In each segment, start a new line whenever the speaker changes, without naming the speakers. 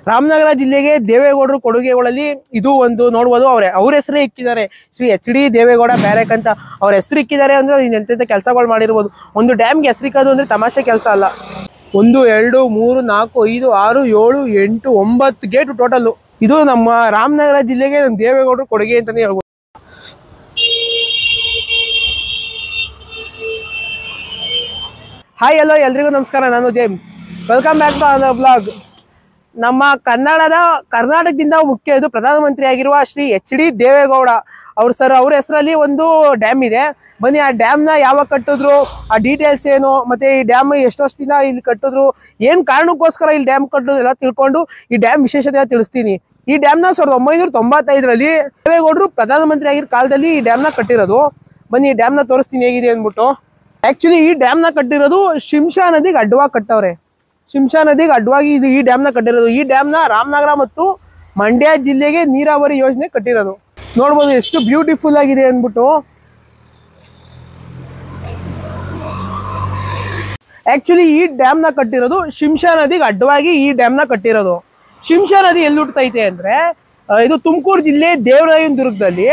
ರಾಮನಗರ ಜಿಲ್ಲೆಗೆ ದೇವೇಗೌಡರು ಕೊಡುಗೆಗಳಲ್ಲಿ ಇದು ಒಂದು ನೋಡ್ಬೋದು. ಅವ್ರ ಹೆಸರೇ ಇಕ್ಕಿದ್ದಾರೆ, ಶ್ರೀ HD ದೇವೇಗೌಡ ಬ್ಯಾರೇಕ್ ಅಂತ ಅವ್ರ ಹೆಸರು ಇಕ್ಕಿದ್ದಾರೆ ಅಂದ್ರೆ ಎಂತೆಂಥ ಕೆಲಸಗಳು ಮಾಡಿರ್ಬೋದು. ಒಂದು ಡ್ಯಾಮ್ಗೆ ಹೆಸರಿಕ್ಕೋದು ಅಂದ್ರೆ ತಮಾಷೆ ಕೆಲಸ ಅಲ್ಲ. 1 2 3 4 5 6 7 8 9 ಗೇಟ್ ಟೋಟಲ್. ಇದು ನಮ್ಮ ರಾಮನಗರ ಜಿಲ್ಲೆಗೆ ದೇವೇಗೌಡರು ಕೊಡುಗೆ ಅಂತಾನೆ ಹೇಳ್ಬೋದು. ಹಾಯ್ ಹಲೋ ಎಲ್ರಿಗೂ ನಮಸ್ಕಾರ, ನಾನು James. Welcome back to our blog. ನಮ್ಮ ಕರ್ನಾಟಕದಿಂದ ಮುಖ್ಯ ಇದು ಪ್ರಧಾನಮಂತ್ರಿ ಆಗಿರುವ ಶ್ರೀ HD ದೇವೇಗೌಡ ಅವ್ರ ಹೆಸರಲ್ಲಿ ಒಂದು ಡ್ಯಾಮ್ ಇದೆ. ಬನ್ನಿ ಆ ಡ್ಯಾಮ್ನ ಯಾವಾಗ ಕಟ್ಟಿದ್ರು, ಆ ಡೀಟೇಲ್ಸ್ ಏನು, ಮತ್ತೆ ಈ ಡ್ಯಾಮ್ ಎಷ್ಟು ವರ್ಷದಿಂದ ಇಲ್ಲಿ ಕಟ್ಟಿದ್ರು, ಏನ್ ಕಾರಣಕ್ಕೋಸ್ಕರ ಇಲ್ಲಿ ಡ್ಯಾಮ್ ಕಟ್ಟಿದ್ರು ಎಲ್ಲ ತಿಳ್ಕೊಂಡು ಈ ಡ್ಯಾಮ್ ವಿಶೇಷತೆ ತಿಳಿಸ್ತೀನಿ. ಈ ಡ್ಯಾಮ್ನ 1995ರಲ್ಲಿ ದೇವೇಗೌಡರು ಪ್ರಧಾನಮಂತ್ರಿ ಆಗಿರೋ ಕಾಲದಲ್ಲಿ ಈ ಡ್ಯಾಮ್ನ ಕಟ್ಟಿರೋದು. ಬನ್ನಿ ಈ ಡ್ಯಾಮ್ನ ತೋರಿಸ್ತೀನಿ ಹೇಗಿದೆ ಅಂದ್ಬಿಟ್ಟು. ಆಕ್ಚುಲಿ ಈ ಡ್ಯಾಮ್ನ ಕಟ್ಟಿರೋದು ಶಿಂಷಾ ನದಿಗೆ ಅಡ್ಡವಾಗಿ ಕಟ್ಟವ್ರೆ. ಶಿಂಷಾ ನದಿಗೆ ಅಡ್ಡವಾಗಿ ಈ ಡ್ಯಾಮ್ನ ಕಟ್ಟಿರೋದು. ಈ ಡ್ಯಾಮ್ನ ರಾಮನಗರ ಮತ್ತು ಮಂಡ್ಯ ಜಿಲ್ಲೆಗೆ ನೀರಾವರಿ ಯೋಜನೆ ಕಟ್ಟಿರೋದು. ನೋಡ್ಬೋದು ಎಷ್ಟು ಬ್ಯೂಟಿಫುಲ್ ಆಗಿದೆ ಅಂದ್ಬಿಟ್ಟು. ಆಕ್ಚುಲಿ ಈ ಡ್ಯಾಮ್ನ ಕಟ್ಟಿರೋದು ಶಿಂಷಾ ನದಿಗೆ ಅಡ್ಡವಾಗಿ ಈ ಡ್ಯಾಮ್ನ ಕಟ್ಟಿರೋದು. ಶಿಂಷಾ ನದಿ ಎಲ್ಲಿ ಹುಟ್ಟೈತೆ ಅಂದ್ರೆ ಇದು ತುಮಕೂರು ಜಿಲ್ಲೆ ದೇವರಾಯನ ದುರ್ಗದಲ್ಲಿ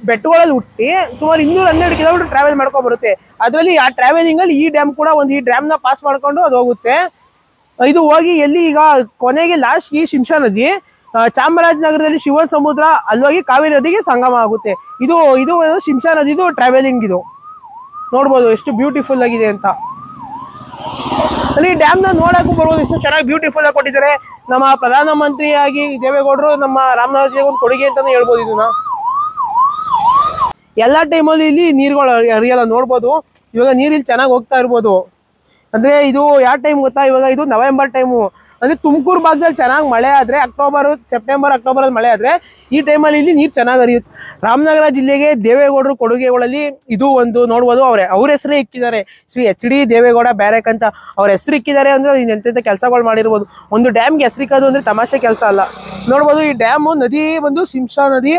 ಬೆಟ್ಟಗಳಲ್ಲಿ ಹುಟ್ಟಿ ಸುಮಾರು 212 ಕಿಲೋಮೀಟರ್ ಟ್ರಾವೆಲ್ ಮಾಡ್ಕೊಂಡು ಬರುತ್ತೆ. ಅದರಲ್ಲಿ ಆ ಟ್ರಾವೆಲಿಂಗ್ ಅಲ್ಲಿ ಈ ಡ್ಯಾಮ್ ಕೂಡ ಈ ಡ್ಯಾಮ್ ನ ಪಾಸ್ ಮಾಡ್ಕೊಂಡು ಅದು ಹೋಗುತ್ತೆ. ಇದು ಹೋಗಿ ಎಲ್ಲಿ ಈಗ ಕೊನೆಗೆ ಲಾಸ್ಟ್ ಈ ಶಿಂಷಾ ನದಿ ಚಾಮರಾಜನಗರದಲ್ಲಿ ಶಿವ ಸಮುದ್ರ ಅಲ್ಲೋಗಿ ಕಾವೇರಿ ನದಿಗೆ ಸಂಗಮ ಆಗುತ್ತೆ. ಇದು ಶಿಂಷಾ ನದಿದು ಟ್ರಾವೆಲಿಂಗ್. ಇದು ನೋಡ್ಬೋದು ಎಷ್ಟು ಬ್ಯೂಟಿಫುಲ್ ಆಗಿದೆ ಅಂತ. ಅಲ್ಲಿ ಡ್ಯಾಮ್ ನ ನೋಡಕ್ಕೂ ಬರ್ಬೋದು, ಎಷ್ಟು ಚೆನ್ನಾಗಿ ಬ್ಯೂಟಿಫುಲ್ ಆಗಿ ಕೊಟ್ಟಿದ್ದಾರೆ. ನಮ್ಮ ಪ್ರಧಾನಮಂತ್ರಿಯಾಗಿ ದೇವೇಗೌಡರು ನಮ್ಮ ರಾಮನಗರ ಜಿಲ್ಲೆಗೆ ಒಂದು ಕೊಡುಗೆ ಅಂತಾನೆ ಹೇಳ್ಬೋದು. ಇದನ್ನ ಎಲ್ಲಾ ಟೈಮಲ್ಲಿ ಇಲ್ಲಿ ನೀರುಗಳು ಹರಿಯಲ್ಲ. ನೋಡ್ಬೋದು ಇವಾಗ ನೀರಿಲ್ಲಿ ಚೆನ್ನಾಗಿ ಹೋಗ್ತಾ ಇರ್ಬೋದು. ಅಂದ್ರೆ ಇದು ಯಾವ ಟೈಮ್ ಗೊತ್ತಾ, ಇವಾಗ ಇದು ನವೆಂಬರ್ ಟೈಮು. ಅಂದ್ರೆ ತುಮಕೂರು ಭಾಗದಲ್ಲಿ ಚೆನ್ನಾಗಿ ಮಳೆ ಆದ್ರೆ ಸೆಪ್ಟೆಂಬರ್ ಅಕ್ಟೋಬರ್ ಮಳೆ ಆದ್ರೆ ಈ ಟೈಮಲ್ಲಿ ಇಲ್ಲಿ ನೀರು ಚೆನ್ನಾಗಿ ಹರಿಯುತ್ತೆ. ರಾಮನಗರ ಜಿಲ್ಲೆಗೆ ದೇವೇಗೌಡರು ಕೊಡುಗೆಗಳಲ್ಲಿ ಇದು ಒಂದು ನೋಡ್ಬೋದು. ಅವ್ರ ಹೆಸರೇ ಇಕ್ಕಿದ್ದಾರೆ, ಶ್ರೀ HD ದೇವೇಗೌಡ ಬ್ಯಾರೇಕ್ ಅಂತ ಅವ್ರ ಹೆಸರು ಇಕ್ಕಿದ್ದಾರೆ ಅಂದ್ರೆ ಎಂತೆಂಥ ಕೆಲಸಗಳು ಮಾಡಿರ್ಬೋದು. ಒಂದು ಡ್ಯಾಮ್ಗೆ ಹೆಸರಿಕ್ಕೋದು ಅಂದ್ರೆ ತಮಾಷೆ ಕೆಲಸ ಅಲ್ಲ. ನೋಡ್ಬೋದು ಈ ಡ್ಯಾಮು ನದಿ ಬಂದು ಶಿಂಷಾ ನದಿ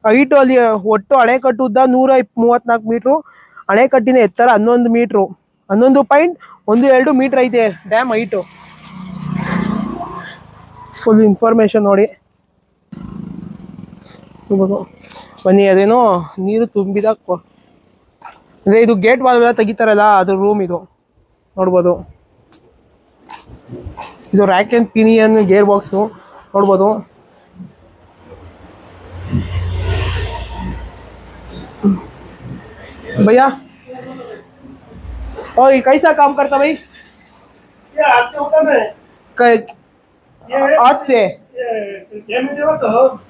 ಹೈಟು. ಅಲ್ಲಿ ಒಟ್ಟು ಅಣೆಕಟ್ಟು ಉದ್ದ 134 ಮೀಟ್ರು, ಅಣೆಕಟ್ಟಿನ ಎತ್ತರ 11 ಮೀಟ್ರು, 11.12 ಮೀಟರ್ ಐತೆ ಡ್ಯಾಮ್ ಹೈಟು. ಫುಲ್ ಇನ್ಫಾರ್ಮೇಶನ್ ನೋಡಿ. ಬನ್ನಿ ಅದೇನೋ ನೀರು ತುಂಬಿದ ಅಂದ್ರೆ ಇದು ಗೇಟ್ ವಾಲ್ ಎಲ್ಲ ತೆಗಿತಾರಲ್ಲ ಅದ್ರ ರೂಮ್ ಇದು. ನೋಡ್ಬೋದು ಇದು rack and pinion gear box. ನೋಡ್ಬೋದು भैया और ये कैसा काम करता भाई?
ये हाथ से होता है।
हाथ से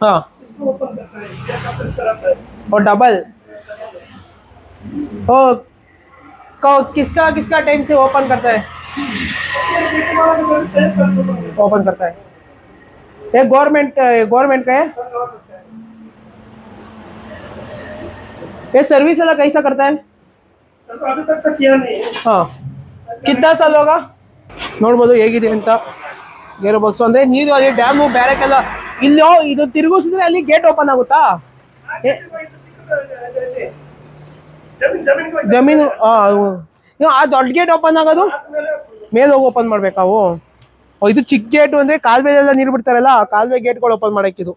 हाँ,
इसको ओपन करता है, जैसा प्रेस कराता है।
और डबल किसका टाइम से ओपन करता है? ओपन करता है ये गवर्नमेंट का है। ये सर्विस वाला कैसा करता है?
अभी तक किया नहीं है।
हाँ, कितना साल होगा? ನೋಡ್ಬೋದು ಹೇಗಿದೆ ಅಂತ ಗೇರ್ ಬಾಕ್ಸ್. ಅಂದ್ರೆ ನೀರು ಅಲ್ಲಿ ಡ್ಯಾಮು ಬ್ಯಾರೆಕ್ಕೆಲ್ಲ ಇಲ್ಲಿ ಇದು ತಿರುಗಿಸಿದ್ರೆ ಅಲ್ಲಿ ಗೇಟ್ ಓಪನ್ ಆಗುತ್ತಾ? ಜಮೀನು ಆ ದೊಡ್ಡ ಗೇಟ್ ಓಪನ್ ಆಗೋದು ಮೇಲೆ ಹೋಗಿ ಓಪನ್ ಮಾಡ್ಬೇಕಾವು. ಇದು ಚಿಕ್ಕ ಗೇಟು ಅಂದ್ರೆ ಕಾಲುವೆ ಎಲ್ಲ ನೀರು ಬಿಡ್ತಾರಲ್ಲ, ಕಾಲುವೆ ಗೇಟ್ಗಳು ಓಪನ್ ಮಾಡಕ್ಕಿದು.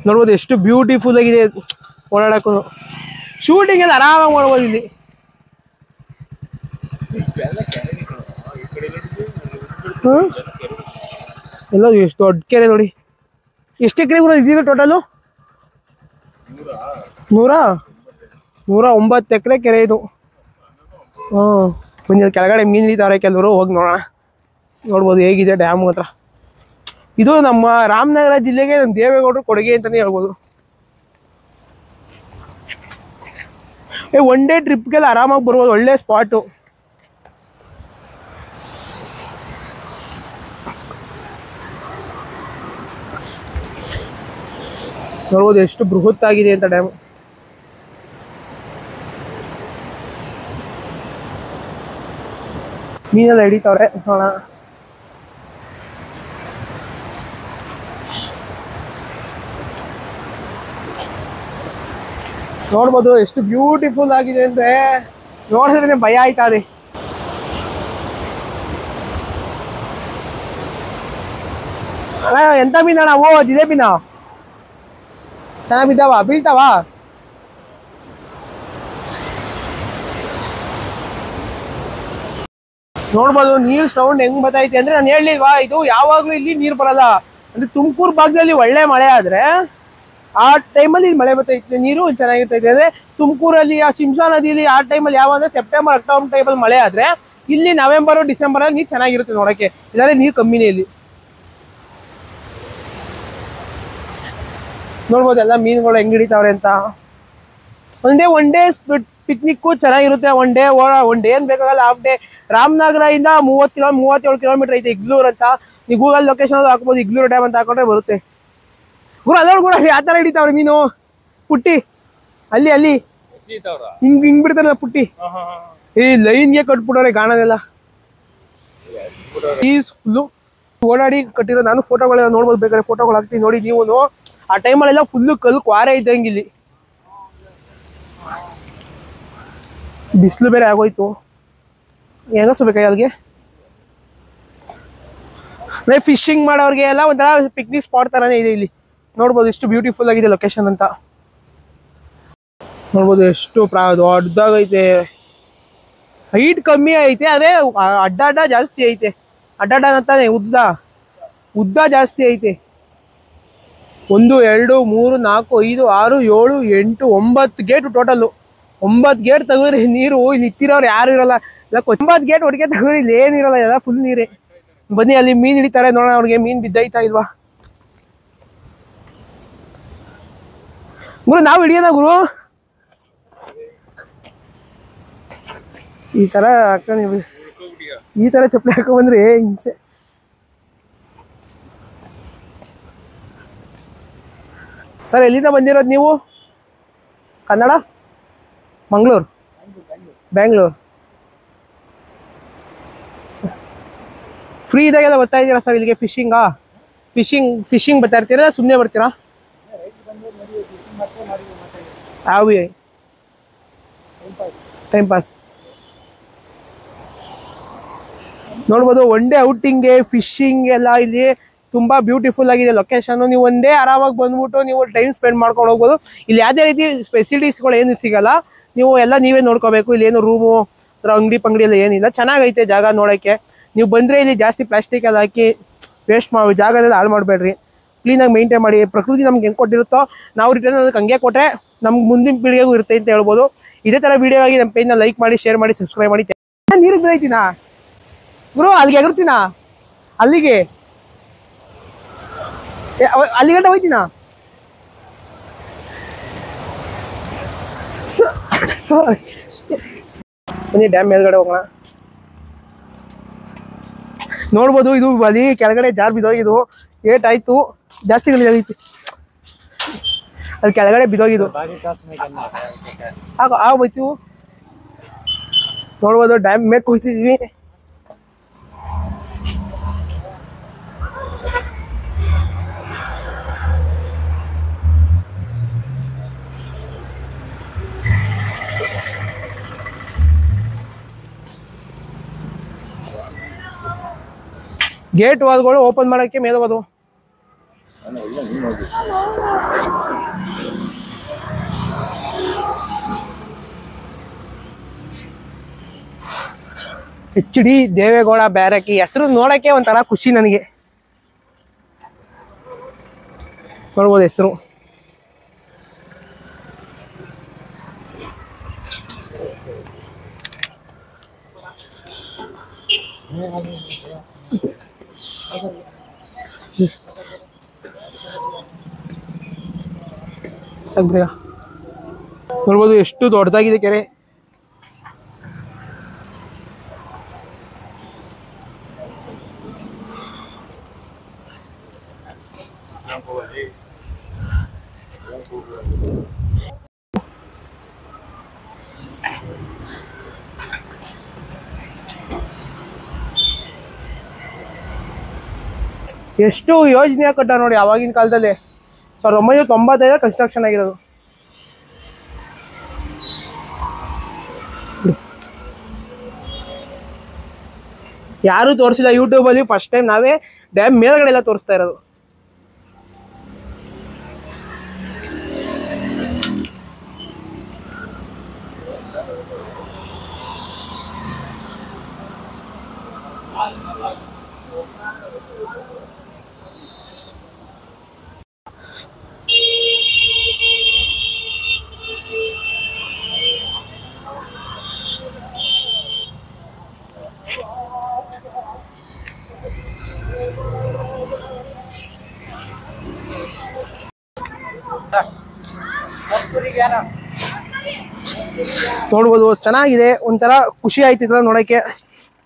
ನೋಡ್ಬೋದು ಎಷ್ಟು ಬ್ಯೂಟಿಫುಲ್ ಆಗಿದೆ ಓಡಾಡಕ್ಕೂ. ಶೂಟಿಂಗ್ ಎಲ್ಲ ಆರಾಮಾಗಿ ಮಾಡ್ಬೋದು ಇಲ್ಲಿ. ಎಲ್ಲ ಎಷ್ಟು ದೊಡ್ಡ ಕೆರೆ ನೋಡಿ. ಎಷ್ಟು ಎಕರೆ ಇದೀಗ ಟೋಟಲು? 109 ಎಕರೆ ಕೆರೆ ಇದು. ಮುಂದೆ ಕೆಳಗಡೆ ಮೀನು ಹಿಡಿತಾರೆ ಕೆಲವರು, ಹೋಗಿ ನೋಡೋಣ. ನೋಡ್ಬೋದು ಹೇಗಿದೆ ಡ್ಯಾಮ್ ಹತ್ರ. ಇದು ನಮ್ಮ ರಾಮನಗರ ಜಿಲ್ಲೆಗೆ ದೇವೇಗೌಡರು ಕೊಡುಗೆ ಅಂತಾನೆ ಹೇಳ್ಬೋದು. ಒನ್ ಡೇ ಟ್ರಿಪ್ಗೆಲ್ಲ ಆರಾಮಾಗಿ ಬರ್ಬೋದು, ಒಳ್ಳೆ ಸ್ಪಾಟು. ನೋಡ್ಬೋದು ಎಷ್ಟು ಬೃಹತ್ತಾಗಿದೆ ಅಂತ ಡ್ಯಾಮ್. ಮೀನೆಲ್ಲ ಹಿಡಿತವ್ರೆ ನೋಡೋಣ. ನೋಡ್ಬೋದು ಎಷ್ಟು ಬ್ಯೂಟಿಫುಲ್ ಆಗಿದೆ ಅಂದ್ರೆ ನೋಡಿದ್ರೆ ಭಯ ಆಯ್ತಾ ಅದೇ. ಅಣ್ಣ ಎಂತ ಮೀನಣ್ಣ? ಓ ಜಿಲೇಬಿನ ಚೆನ್ನಾಗಿ ಬಿದ್ದಾವ, ಬೀಳ್ತಾವ? ನೋಡ್ಬೋದು ನೀರ್ ಸೌಂಡ್ ಹೆಂಗ್ ಬರ್ತೈತೆ ಅಂದ್ರೆ, ನಾನು ಹೇಳಿಲ್ವಾ ಇದು ಯಾವಾಗ್ಲೂ ಇಲ್ಲಿ ನೀರ್ ಬರಲ್ಲ. ಅಂದ್ರೆ ತುಮಕೂರು ಭಾಗದಲ್ಲಿ ಒಳ್ಳೆ ಮಳೆ ಆದ್ರೆ ಆ ಟೈಮಲ್ಲಿ ಮಳೆ ಬರ್ತೈತೆ, ನೀರು ಚೆನ್ನಾಗಿರ್ತೈತೆ. ಅಂದ್ರೆ ತುಮಕೂರಲ್ಲಿ ಆ ಶಿಂಷಾ ನದಿಯಲ್ಲಿ ಆ ಟೈಮಲ್ಲಿ ಯಾವಾಗ ಸೆಪ್ಟೆಂಬರ್ ಅಕ್ಟೋಬರ್ ಟೈಮಲ್ಲಿ ಮಳೆ ಆದ್ರೆ ಇಲ್ಲಿ ನವೆಂಬರ್ ಡಿಸೆಂಬರ್ ಅಲ್ಲಿ ನೀರು ಚೆನ್ನಾಗಿರುತ್ತೆ ನೋಡಕ್ಕೆ. ಇಲ್ಲಾಂದ್ರೆ ನೀರು ಕಮ್ಮಿನೇ ಇಲ್ಲಿ. ನೋಡ್ಬೋದು ಎಲ್ಲ ಮೀನುಗಳು ಹೆಂಗ್ ಹಿಡಿತಾವ್ರೆ ಅಂತ. ಒನ್ ಡೇ ಪಿಕ್ನಿಕ್ ಚೆನ್ನಾಗಿರುತ್ತೆ. ಒನ್ ಡೇ ಏನ್ ಬೇಕಾಗಲ್ಲ, ಹಾಫ್ ಡೇ. ರಾಮನಗರ ಇಂದ 37 ಕಿಲೋಮೀಟರ್ ಐತೆ ಇಗ್ಲೂರ್ ಅಂತ. ನೀವು ಗೂಗಲ್ ಲೊಕೇಶನ್ ಹಾಕ್ಬೋದು, ಇಗ್ಲೂರು ಡ್ಯಾಮ್ ಅಂತ ಹಾಕೊಂಡ್ರೆ ಬರುತ್ತೆ. ಗುರು ಅಲ್ಲ ಗುರು, ಯಾವ ತರ ಹಿಡಿತಾವ್ರೆ ಮೀನು? ಪುಟ್ಟಿ ಅಲ್ಲಿ ಹಿಂಗ್ ಬಿಡ್ತಾರಲ್ಲ ಪುಟ್ಟಿ, ಈ ಲೈನ್ಗೆ ಕಟ್ಬಿಟ್ಟವ್ರೆ ಗಾಣನೆಲ್ಲ. ಫುಲ್ಲು ಓಡಾಡಿ ಕಟ್ಟಿರೋ. ನಾನು ಫೋಟೋಗಳೆಲ್ಲ ನೋಡ್ಬೋದು, ಬೇಕಾದ್ರೆ ಫೋಟೋಗಳು ಹಾಕ್ತೀನಿ ನೋಡಿ ನೀವು. ಆ ಟೈಮಲ್ಲೆಲ್ಲ ಫುಲ್ಲು ಕಲ್ಲು ಕ್ವಾರೆ ಇದ್ದಂಗೆ ಇಲ್ಲಿ. ಬಿಸಿಲು ಬೇರೆ ಆಗೋಯ್ತು, ಹೆಂಗಸ್ಬೇಕಾಗಿ ಅಲ್ಲಿಗೆ. ಫಿಶಿಂಗ್ ಮಾಡೋರಿಗೆ ಎಲ್ಲ ಒಂಥರ ಪಿಕ್ನಿಕ್ ಸ್ಪಾಟ್ ತರಾನೇ ಇದೆ ಇಲ್ಲಿ. ನೋಡ್ಬೋದು ಎಷ್ಟು ಬ್ಯೂಟಿಫುಲ್ ಆಗಿದೆ ಲೊಕೇಶನ್ ಅಂತ. ನೋಡ್ಬೋದು ಎಷ್ಟು ದೊಡ್ಡದಾಗೈತೆ. ಹೈಟ್ ಕಮ್ಮಿ ಐತೆ, ಅದೇ ಅಡ್ಡ ಜಾಸ್ತಿ ಐತೆ. ಅಡ್ಡ ಅಂತಾನೆ ಉದ್ದ ಜಾಸ್ತಿ ಐತೆ. 1 2 3 4 5 6 7 8 9 ಗೇಟ್ ಟೋಟಲ್ಲು. 9 ಗೇಟ್ ತೆಗೆದ್ರಿ ನೀರು. ಇಲ್ಲಿ ಇತ್ತಿರೋರು ಯಾರು ಇರಲ್ಲ. 9 ಗೇಟ್ ಒಟ್ಟಿಗೆ ತೆಗೆದ್ರಿ, ಇಲ್ಲಿ ಏನಿರಲ್ಲ, ಎಲ್ಲ ಫುಲ್ ನೀರೇ. ಬನ್ನಿ ಅಲ್ಲಿ ಮೀನ್ ಹಿಡಿತಾರೆ ನೋಡೋಣ, ಅವ್ರಿಗೆ ಮೀನ್ ಬಿದ್ದೈತಾ ಇಲ್ವಾ. ಗುರು ನಾವು ಹಿಡಿಯೋಣ ಗುರು. ಈ ತರ ಚಪ್ಪಲಿ ಹಾಕೋ ಬಂದ್ರೆ ಹಿಂಸೆ. ಸರ್ ಎಲ್ಲಿಂದ ಬಂದಿರೋದು ನೀವು? ಕನ್ನಡ? ಮಂಗಳೂರು? ಬ್ಯಾಂಗ್ಳೂರು? ಫ್ರೀ ಇದಾಗೆಲ್ಲ ಬರ್ತಾ ಇದ್ದೀರಾ ಸರ್ ಇಲ್ಲಿಗೆ? ಫಿಶಿಂಗ್ ಬರ್ತಾ ಇರ್ತೀರಾ, ಸುಮ್ಮನೆ ಬರ್ತೀರಾ? Time pass. ನೋಡ್ಬೋದು ಒನ್ ಡೇ ಔಟಿಂಗ್ಗೆ ಫಿಶಿಂಗ್ ಎಲ್ಲ ಇಲ್ಲಿ ತುಂಬಾ ಬ್ಯೂಟಿಫುಲ್ ಆಗಿದೆ ಲೊಕೇಶನ್. ನೀವು ಒನ್ ಡೇ ಆರಾಮಾಗಿ ಬಂದ್ಬಿಟ್ಟು ನೀವು ಟೈಮ್ ಸ್ಪೆಂಡ್ ಮಾಡ್ಕೊಂಡು ಹೋಗ್ಬೋದು. ಇಲ್ಲಿ ಯಾವುದೇ ರೀತಿ ಫೆಸಿಲಿಟೀಸ್ಗಳು ಏನು ಸಿಗಲ್ಲ, ನೀವು ಎಲ್ಲ ನೀವೇ ನೋಡ್ಕೋಬೇಕು. ಇಲ್ಲಿ ಏನು ರೂಮು ಅಂಗಡಿ ಪಂಗಡಿ ಎಲ್ಲ ಏನಿಲ್ಲ. ಚೆನ್ನಾಗೈತೆ ಜಾಗ ನೋಡೋಕ್ಕೆ. ನೀವು ಬಂದರೆ ಇಲ್ಲಿ ಜಾಸ್ತಿ ಪ್ಲಾಸ್ಟಿಕ್ ಎಲ್ಲ ಹಾಕಿ ವೇಸ್ಟ್ ಮಾಡಿ ಜಾಗದಲ್ಲಿ ಹಾಳು ಮಾಡಬೇಡ್ರಿ. ಕ್ಲೀನಾಗಿ ಮೇಂಟೈನ್ ಮಾಡಿ. ಪ್ರಕೃತಿ ನಮ್ಗೆ ಹೆಂಗೆ ಕೊಟ್ಟಿರುತ್ತೋ ನಾವು ರಿಟರ್ನ್ ಅದಕ್ಕೆ ಹಂಗೆ ಕೊಟ್ಟರೆ ನಮ್ಗೆ ಮುಂದಿನ ಪೀಳಿಗೆಗೂ ಇರುತ್ತೆ ಅಂತ ಹೇಳ್ಬೋದು. ಇದೇ ಥರ ವೀಡಿಯೋ ಆಗಿ ನಮ್ಮ ಪೇಜ್ನ ಲೈಕ್ ಮಾಡಿ, ಶೇರ್ ಮಾಡಿ, ಸಬ್ಸ್ಕ್ರೈಬ್ ಮಾಡಿ. ನೀರಿಗೆ ಬೀಳ್ತೀನಾ ಗುರು? ಅಲ್ಲಿಗೆ ಎಗರ್ತೀನಾ? ಅಲ್ಲಿಗೆ ಗಂಟ ಹೋಯ್ತೀನಾ? ಬನ್ನಿ ಡ್ಯಾಮ್ ಮೇಲ್ಗಡೆ ಹೋಗೋಣ. ನೋಡ್ಬೋದು ಇದು ಅಲ್ಲಿ ಕೆಳಗಡೆ ಜಾರ್ ಬಿದ್ದೋಗಿದ್ದು. ಏಟಾಯ್ತು, ಜಾಸ್ತಿ ಗಲೀಜಾಗಿತ್ತು. ಅಲ್ಲಿ ಕೆಳಗಡೆ ಬಿದ್ದೋಗಿದ್ದು. ಹೋಯ್ತೀವಿ. ನೋಡ್ಬೋದು ಡ್ಯಾಮ್ ಮೇಕ್ ಹೋಗ್ತಿದ್ವಿ. ಗೇಟ್ ವಾಲ್ಗಳು ಓಪನ್ ಮಾಡೋಕ್ಕೆ ಮೇಲೆ ಹೋಗೋದು. HD ದೇವೇಗೌಡ ಬ್ಯಾರಕಿ ಹೆಸರು ನೋಡಕ್ಕೆ ಒಂಥರ ಖುಷಿ ನನಗೆ. ನೋಡ್ಬೋದು ಹೆಸರು. ನೋಡ್ಬೋದು ಎಷ್ಟು ದೊಡ್ಡದಾಗಿದೆ ಕೆರೆ. ಎಷ್ಟು ಯೋಜನೆ ಕಟ್ಟ ನೋಡಿ ಆವಾಗಿನ ಕಾಲದಲ್ಲಿ. 1995 ಕನ್ಸ್ಟ್ರಕ್ಷನ್ ಆಗಿರೋದು. ಯಾರು ತೋರಿಸಿಲ್ಲ ಯೂಟ್ಯೂಬ್ ಅಲ್ಲಿ, ಫಸ್ಟ್ ಟೈಮ್ ನಾವೇ ಡ್ಯಾಮ್ ಮೇಲ್ಗಡೆ ಎಲ್ಲ ತೋರಿಸ್ತಾ ಇರೋದು. ನೋಡ್ಬೋದು ಚೆನ್ನಾಗಿದೆ, ಒಂಥರ ಖುಷಿ ಆಯ್ತು ಇದೆಲ್ಲ ನೋಡೋಕ್ಕೆ.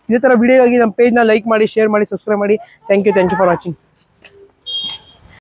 ಇದೇ ಥರ ವಿಡಿಯೋ ಆಗಿ ನಮ್ಮ ಪೇಜ್ನ ಲೈಕ್ ಮಾಡಿ, ಶೇರ್ ಮಾಡಿ, ಸಬ್ಸ್ಕ್ರೈಬ್ ಮಾಡಿ. Thank you for watching.